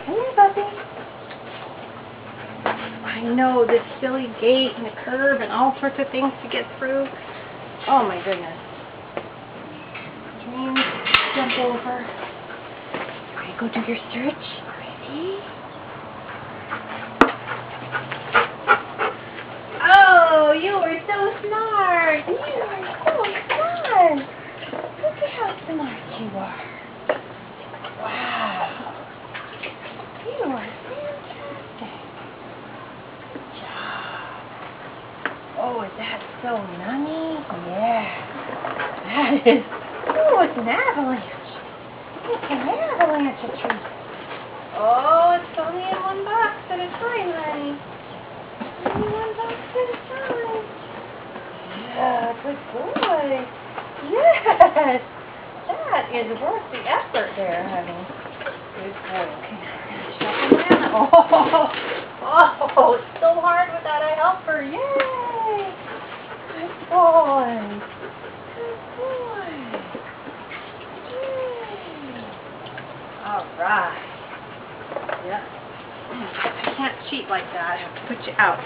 Come here, puppy. I know, this silly gate and the curb and all sorts of things to get through. Oh my goodness. Dreams, jump over. Alright, go do your search. Ready? Oh, you are so smart. You are so smart. Look at how smart you are. Wow. You are fantastic. Good job. Oh, is that so nummy? Yeah. That is. Oh, it's an avalanche. It's an avalanche of trees. Oh, it's only in one box at a time, honey. Only one box at a time. Yeah, good boy. Yes. That is worth the effort there, honey. Good boy. Okay, now we're going to shuffle down. Oh, it's so hard without a helper. Yay! Good boy. Good boy. Yay. All right. Yep. I can't cheat like that. I have to put you out.